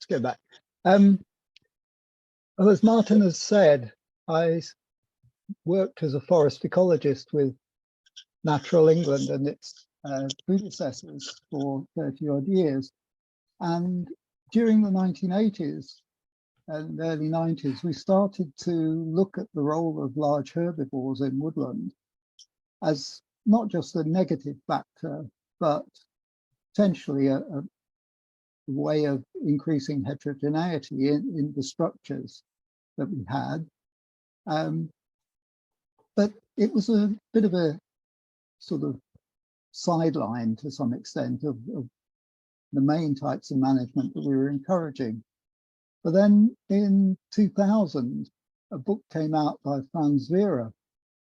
go back. Well, as Martin has said, I worked as a forest ecologist with Natural England and its predecessors for 30 odd years. And during the 1980s and early 90s, we started to look at the role of large herbivores in woodland as not just a negative factor, but potentially a way of increasing heterogeneity in the structures that we had. But it was a bit of a sort of sideline to some extent of the main types of management that we were encouraging. But then in 2000, a book came out by Frans Vera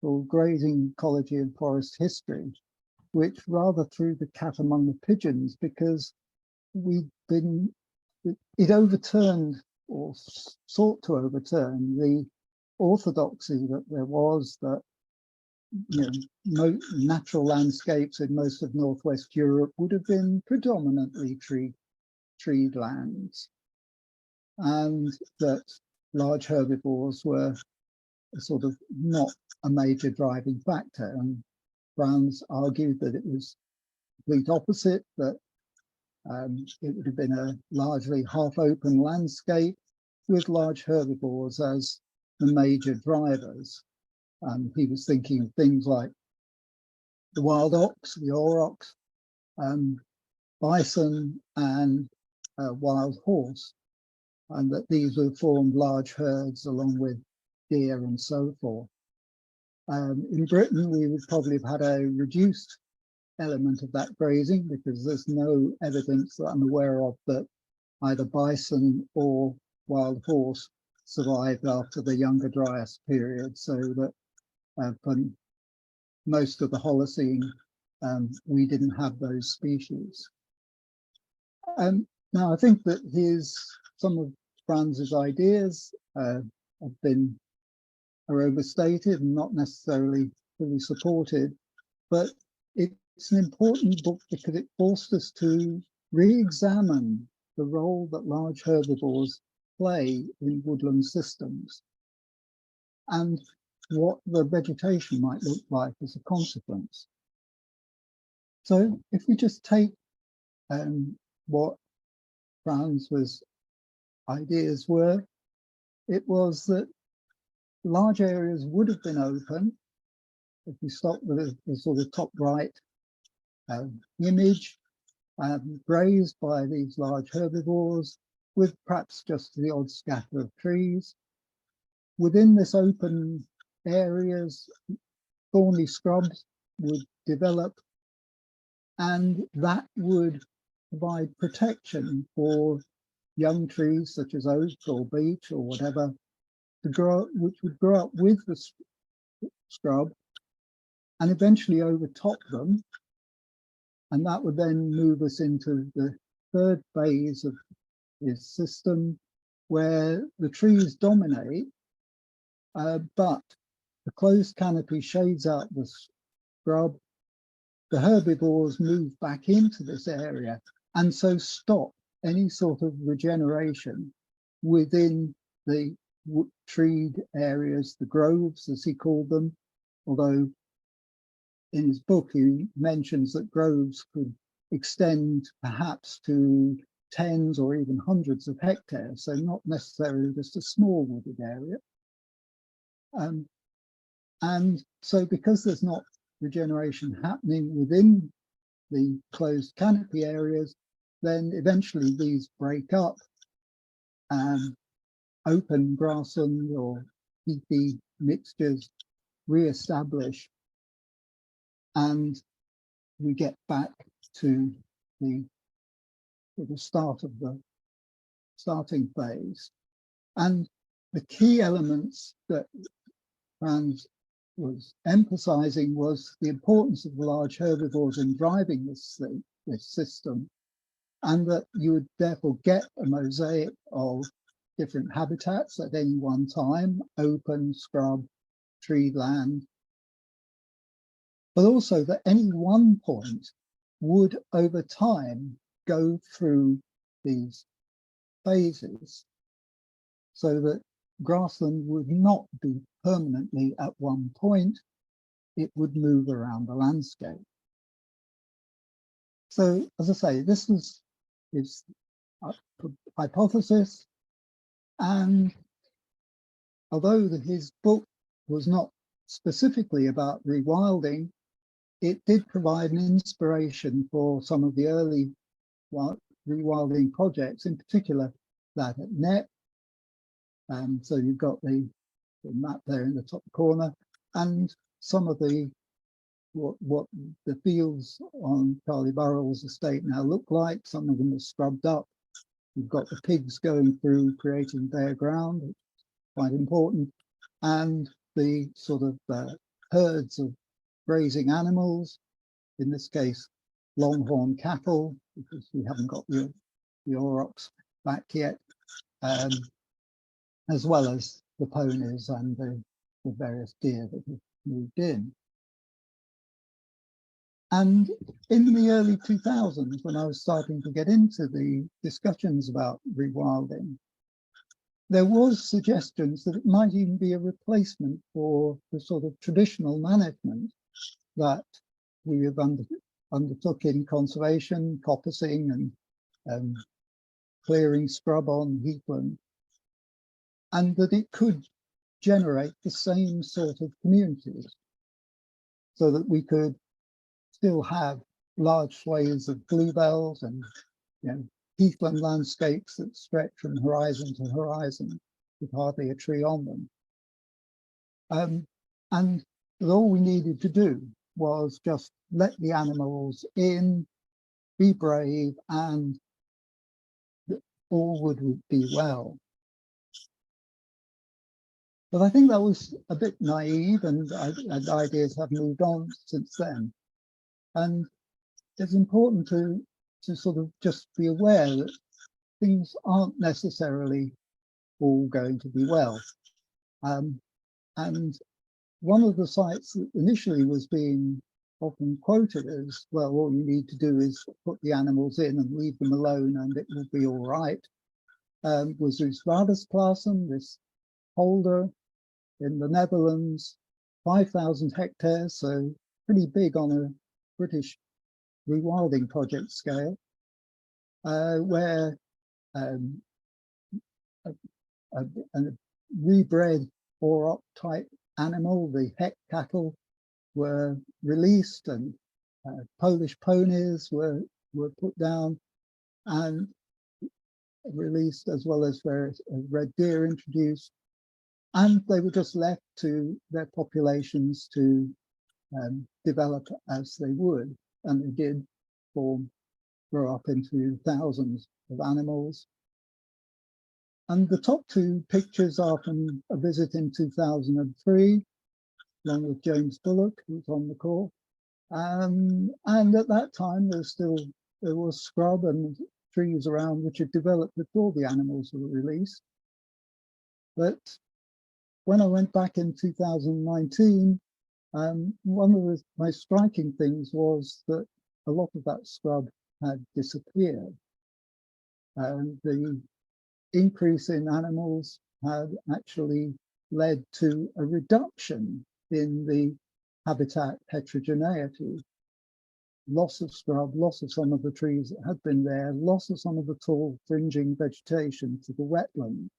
called Grazing, Ecology and Forest History, which rather threw the cat among the pigeons because it overturned or sought to overturn the orthodoxy that there was that natural landscapes in most of Northwest Europe would have been predominantly treed lands, and that large herbivores were sort of not a major driving factor. And Frans argued that it was the complete opposite, that it would have been a largely half-open landscape with large herbivores as the major drivers. He was thinking of things like the wild ox, the aurochs, bison and wild horse, and that these would have formed large herds along with deer and so forth. In Britain, we would probably have had a reduced element of that grazing because there's no evidence that I'm aware of that either bison or wild horse survived after the Younger Dryas period, so that for most of the Holocene, we didn't have those species. Now, I think that some of Frans's ideas are overstated and not necessarily fully supported, but it's an important book because it forced us to re-examine the role that large herbivores play in woodland systems and what the vegetation might look like as a consequence. So if we just take what Frans's ideas were, it was that large areas would have been open. If we stop with the sort of top right image, grazed by these large herbivores with perhaps just the odd scatter of trees. Within this open areas, thorny scrubs would develop, and that would provide protection for young trees such as oak or beech or whatever, which would grow up with the scrub and eventually overtop them. And that would then move us into the third phase of his system, where the trees dominate, but the closed canopy shades out the scrub. The herbivores move back into this area and so stop any sort of regeneration within the treed areas, the groves, as he called them, although in his book he mentions that groves could extend perhaps to tens or even hundreds of hectares, so not necessarily just a small wooded area. And so because there's not regeneration happening within the closed canopy areas, then eventually these break up and open grassland or heathy mixtures re-establish, and we get back to the start of the starting phase. And the key elements that Frans was emphasizing was the importance of the large herbivores in driving this system, and that you would therefore get a mosaic of different habitats at any one time, open, scrub, treed land, but also that any one point would over time go through these phases, so that grassland would not be permanently at one point, it would move around the landscape. So, as I say, this was his hypothesis, and although his book was not specifically about rewilding, it did provide an inspiration for some of the early rewilding projects, in particular that at Knepp. So you've got the map there in the top corner, and some of the what the fields on Charlie Burrell's estate now look like. Some of them are scrubbed up. You've got the pigs going through, creating bare ground, which is quite important, and the sort of herds of grazing animals, in this case longhorn cattle, because we haven't got the aurochs back yet, as well as the ponies and the various deer that have moved in. And in the early 2000s, when I was starting to get into the discussions about rewilding, there was suggestions that it might even be a replacement for the sort of traditional management that we have undertook in conservation, coppicing and clearing scrub on heathland, and that it could generate the same sort of communities, so that we could still have large swathes of bluebells and heathland landscapes that stretch from horizon to horizon with hardly a tree on them. And all we needed to do was just let the animals in, be brave, and all would be well. But I think that was a bit naive, and ideas have moved on since then. And it's important to sort of just be aware that things aren't necessarily all going to be well. And one of the sites that initially was being often quoted as, well, all you need to do is put the animals in and leave them alone and it will be all right, was Oostvaardersplassen, this polder in the Netherlands, 5,000 hectares, so pretty big on a British rewilding project scale, where a rebred auroch type animal, the heck cattle, were released, and Polish ponies were put down and released, as well as various red deer introduced, and they were just left to their populations to develop as they would, and they did grow up into thousands of animals. And the top two pictures are from a visit in 2003, along with James Bullock, who's on the call. And at that time, there was scrub and trees around which had developed before the animals were released. But when I went back in 2019, one of the most striking things was that a lot of that scrub had disappeared. And the increase in animals had actually led to a reduction in the habitat heterogeneity. Loss of scrub, loss of some of the trees that had been there, loss of some of the tall fringing vegetation to the wetland.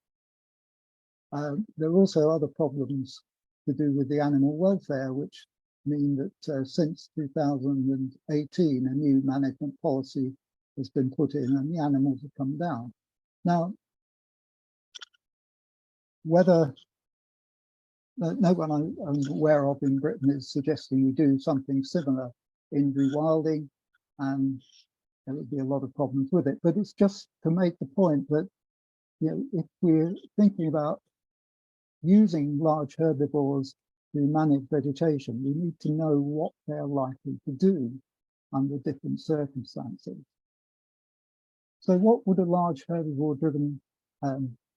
There are also other problems to do with the animal welfare, which mean that since 2018, a new management policy has been put in and the animals have come down. Now, whether no one I'm aware of in Britain is suggesting we do something similar in rewilding, and there would be a lot of problems with it. But it's just to make the point that, if we're thinking about using large herbivores to manage vegetation, we need to know what they're likely to do under different circumstances. So what would a large herbivore-driven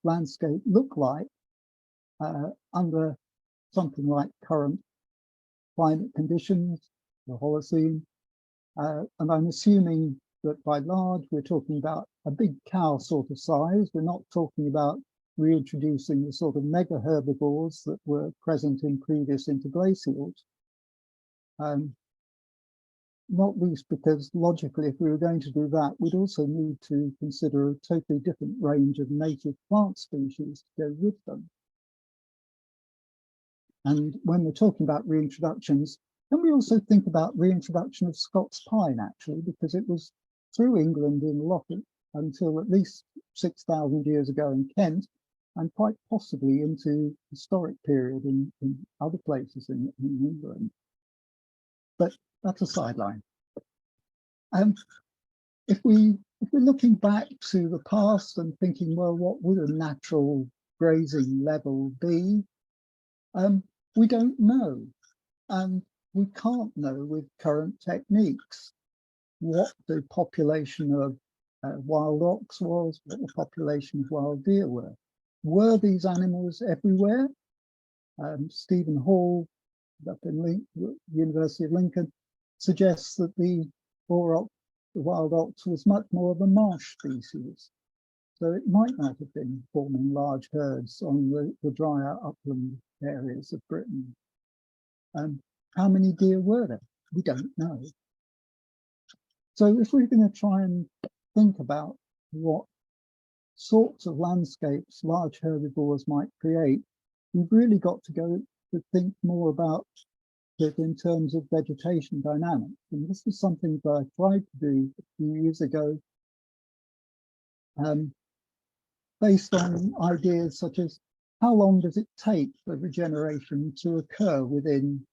landscape look like under something like current climate conditions, the Holocene? And I'm assuming that by large, we're talking about a big cow sort of size. We're not talking about reintroducing the sort of mega herbivores that were present in previous interglacials. Not least because logically, if we were going to do that, we'd also need to consider a totally different range of native plant species to go with them. And when we're talking about reintroductions, can we also think about reintroduction of Scots pine, actually, because it was through England in a lot until at least 6,000 years ago in Kent, and quite possibly into historic period in other places in England. But that's a sideline. If we're looking back to the past and thinking, well, what would a natural grazing level be? We don't know, and we can't know with current techniques what the population of wild ox was, what the population of wild deer were. Were these animals everywhere? Stephen Hall, up in University of Lincoln, suggests that the wild ox was much more of a marsh species. So it might not have been forming large herds on the drier upland areas of Britain. How many deer were there? We don't know. So if we're going to try and think about what sorts of landscapes large herbivores might create, we've really got to go to think more about it in terms of vegetation dynamics. And this is something that I tried to do a few years ago, based on ideas such as how long does it take for regeneration to occur within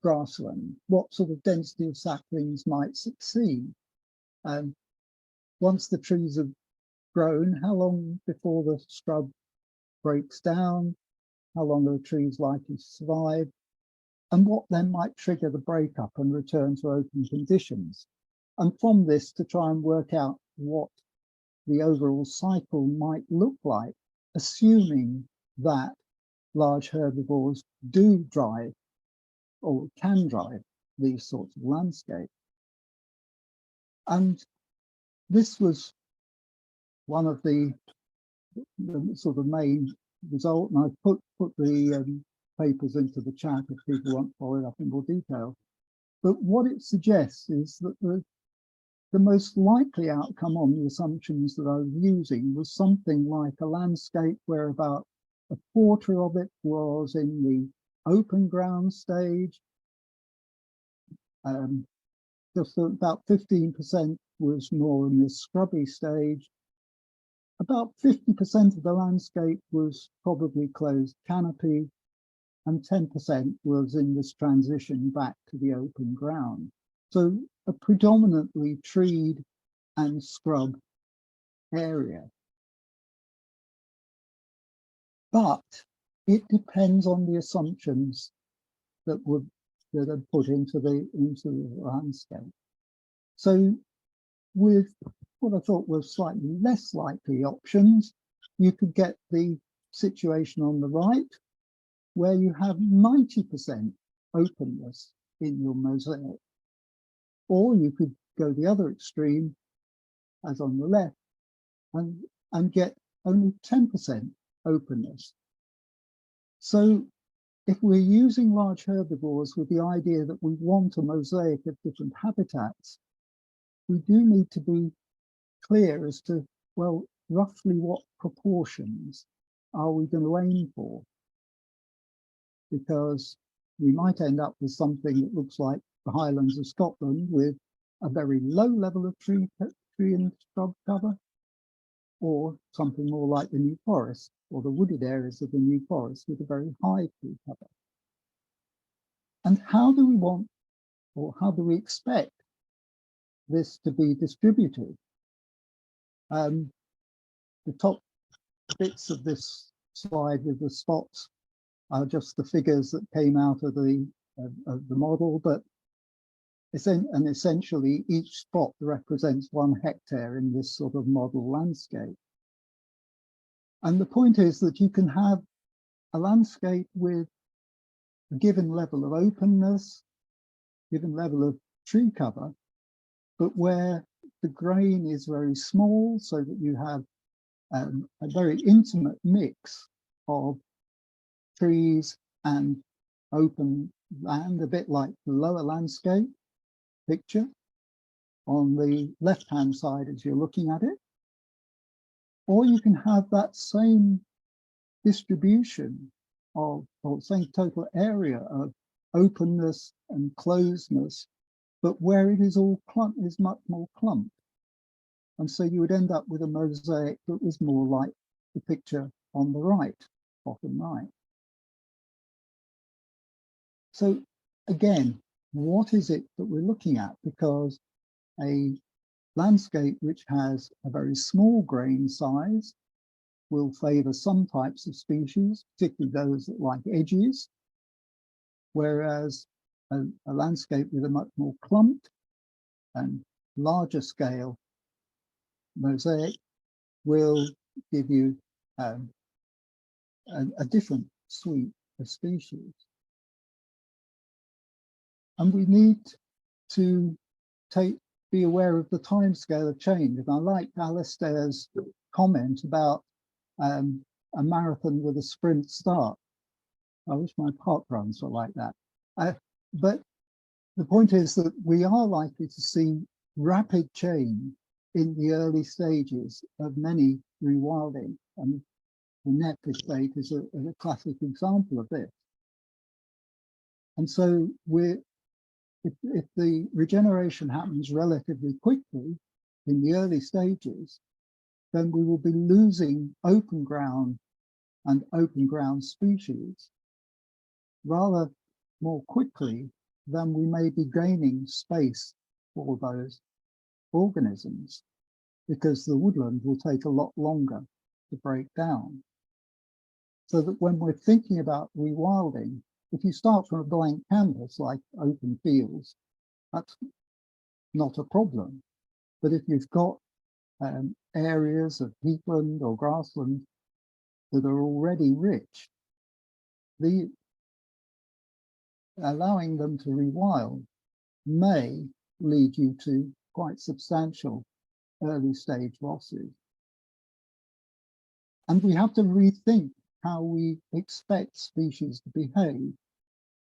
grassland? What sort of density of saplings might succeed? Once the trees have grown, how long before the scrub breaks down? How long are the trees likely to survive? And what then might trigger the breakup and return to open conditions? And from this to try and work out what the overall cycle might look like, assuming that large herbivores do drive or can drive these sorts of landscapes. And this was one of the sort of main result, and I put the papers into the chat if people want to follow it up in more detail. But what it suggests is that the most likely outcome on the assumptions that I was using was something like a landscape where about a quarter of it was in the open ground stage, just about 15% was more in the scrubby stage, about 50% of the landscape was probably closed canopy, and 10% was in this transition back to the open ground. So a predominantly treed and scrub area. But it depends on the assumptions that are put into the landscape. So with what I thought were slightly less likely options, you could get the situation on the right, where you have 90% openness in your mosaic. Or you could go the other extreme, as on the left, and get only 10% openness. So if we're using large herbivores with the idea that we want a mosaic of different habitats, we do need to be clear as to, well, roughly what proportions are we going to aim for? Because we might end up with something that looks like the Highlands of Scotland with a very low level of tree and scrub cover, or something more like the New Forest or the wooded areas of the New Forest with a very high tree cover. And how do we want, or how do we expect this to be distributed? The top bits of this slide with the spots are just the figures that came out of the model, but essentially each spot represents 1 hectare in this sort of model landscape. And the point is that you can have a landscape with a given level of openness, given level of tree cover, but where the grain is very small, so that you have a very intimate mix of trees and open land, a bit like the lower landscape picture on the left-hand side as you're looking at it. Or you can have that same distribution of, or same total area of openness and closedness, but where it is all is much more clumped. And so you would end up with a mosaic that was more like the picture on the right, bottom right. So again, what is it that we're looking at? Because a landscape which has a very small grain size will favour some types of species, particularly those that like edges, whereas a landscape with a much more clumped and larger scale mosaic will give you a different suite of species. And we need to be aware of the time scale of change. And I like Alistair's comment about a marathon with a sprint start. I wish my park runs were like that. But the point is that we are likely to see rapid change in the early stages of many rewilding. And the Knepp Estate is a classic example of this. And so if the regeneration happens relatively quickly in the early stages, then we will be losing open ground and open ground species rather more quickly than we may be gaining space for those organisms, because the woodland will take a lot longer to break down. So that when we're thinking about rewilding, if you start from a blank canvas like open fields, that's not a problem. But if you've got areas of peatland or grassland that are already rich, allowing them to rewild may lead you to quite substantial early stage losses. And we have to rethink how we expect species to behave.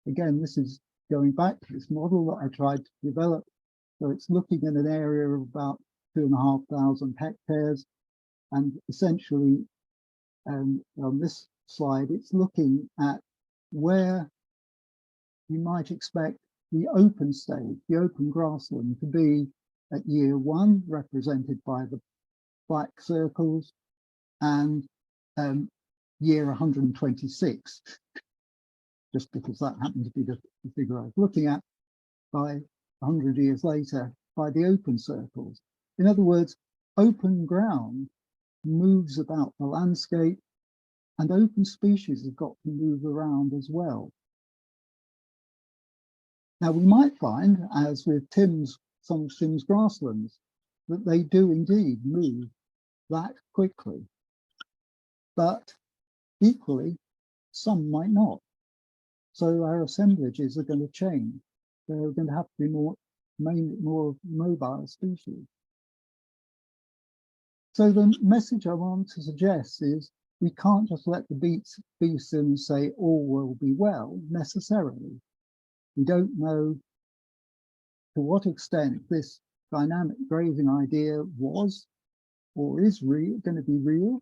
Again, this is going back to this model that I tried to develop. So it's looking at an area of about 2,500 hectares. And essentially, on this slide, it's looking at where you might expect the open stage, the open grassland, to be at year 1, represented by the black circles, and year 126, just because that happened to be the figure I was looking at, by 100 years later, by the open circles. In other words, open ground moves about the landscape, and open species have got to move around as well. Now, we might find, as with some of Tim's grasslands, that they do indeed move that quickly. But equally, some might not. So our assemblages are going to change. There are going to have to be more mobile species. So the message I want to suggest is we can't just let the beast in and say all will be well necessarily. We don't know to what extent this dynamic grazing idea was or is going to be real.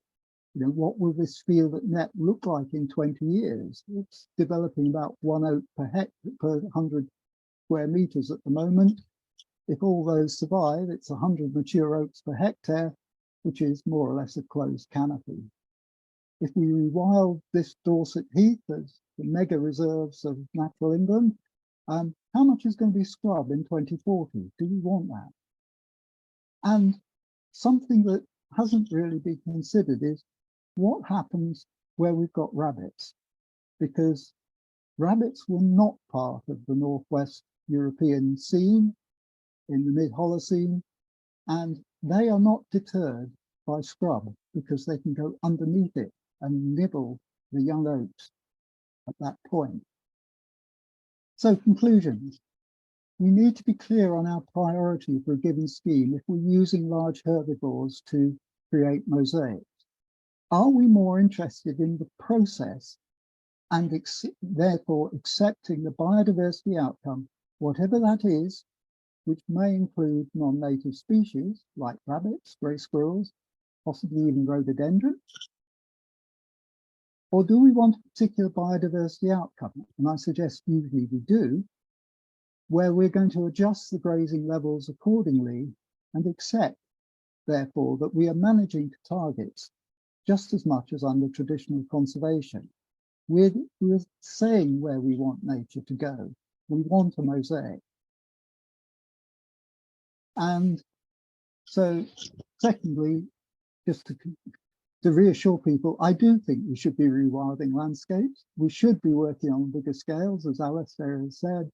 You know, what will this field at Knepp look like in 20 years? It's developing about 1 oak per 100 square meters at the moment. If all those survive, it's 100 mature oaks per hectare, which is more or less a closed canopy. If we rewild this Dorset Heath as the mega reserves of natural England, how much is going to be scrub in 2040? Do we want that? And something that hasn't really been considered is what happens where we've got rabbits, because rabbits were not part of the Northwest European scene in the mid-Holocene, and they are not deterred by scrub because they can go underneath it and nibble the young oaks at that point. So conclusions. we need to be clear on our priority for a given scheme if we're using large herbivores to create mosaics. Are we more interested in the process and therefore accepting the biodiversity outcome, whatever that is, which may include non-native species like rabbits, grey squirrels, possibly even rhododendrons? Or do we want a particular biodiversity outcome? And I suggest usually we do, where we're going to adjust the grazing levels accordingly and accept, therefore, that we are managing to targets just as much as under traditional conservation. We're saying where we want nature to go. We want a mosaic. And so, secondly, just to reassure people, I do think we should be rewilding landscapes. We should be working on bigger scales, as Alistair has said,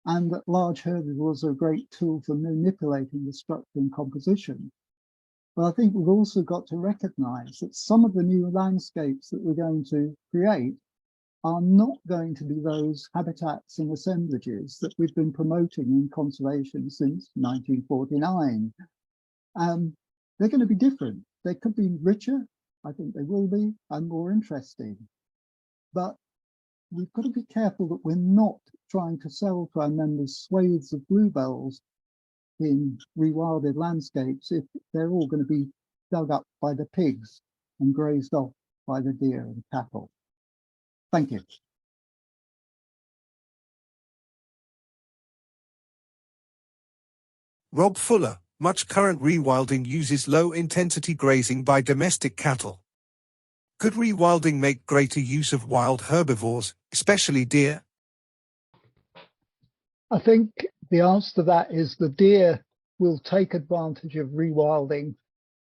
and that large herbivores are a great tool for manipulating the structure and composition. But I think we've also got to recognise that some of the new landscapes that we're going to create are not going to be those habitats and assemblages that we've been promoting in conservation since 1949. They're going to be different. They could be richer, I think they will be, and more interesting. But we've got to be careful that we're not trying to sell to our members swathes of bluebells in rewilded landscapes if they're all going to be dug up by the pigs and grazed off by the deer and cattle. Thank you. Rob Fuller, much current rewilding uses low-intensity grazing by domestic cattle. Could rewilding make greater use of wild herbivores, especially deer? I think the answer to that is the deer will take advantage of rewilding,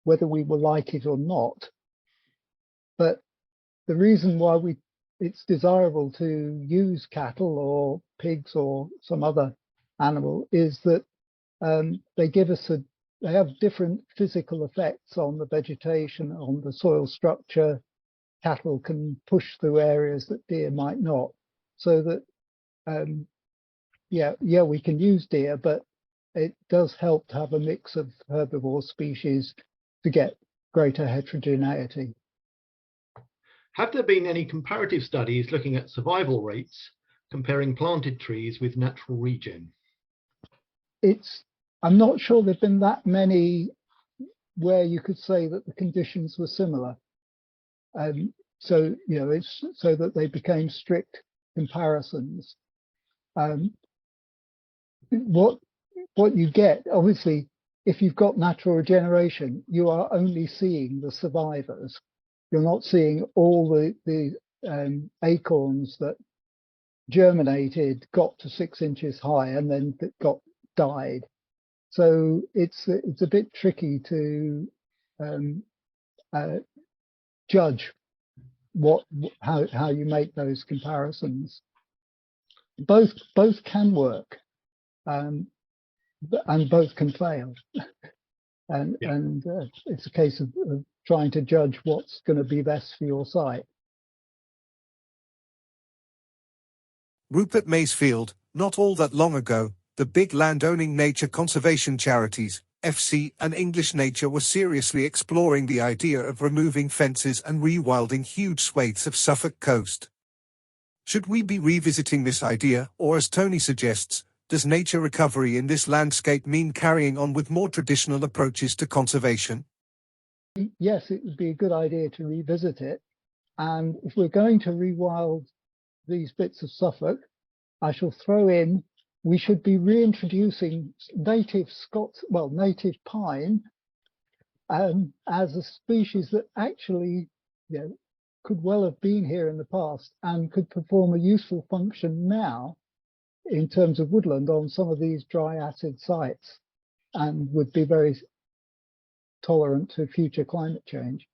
whether we will like it or not. But the reason why it's desirable to use cattle or pigs or some other animal is that they have different physical effects on the vegetation, on the soil structure. Cattle can push through areas that deer might not. So that, yeah, we can use deer, but it does help to have a mix of herbivore species to get greater heterogeneity. Have there been any comparative studies looking at survival rates, comparing planted trees with natural regen? I'm not sure there've been that many where you could say that the conditions were similar. So, you know, it's so that they became strict comparisons. What you get, obviously, if you've got natural regeneration, you are only seeing the survivors. You're not seeing all the acorns that germinated, got to 6 inches high, and then died. So it's a bit tricky to judge how you make those comparisons. Both can work, and both can fail, and it's a case of trying to judge what's going to be best for your site. Rupert Maysfield, not all that long ago, the big landowning nature conservation charities, FC and English Nature, were seriously exploring the idea of removing fences and rewilding huge swathes of Suffolk coast. Should we be revisiting this idea, or as Tony suggests, does nature recovery in this landscape mean carrying on with more traditional approaches to conservation? Yes, it would be a good idea to revisit it. And if we're going to rewild these bits of Suffolk, I shall throw in, we should be reintroducing native native pine as a species that actually, you know, could well have been here in the past and could perform a useful function now in terms of woodland on some of these dry acid sites, and would be very tolerant to future climate change.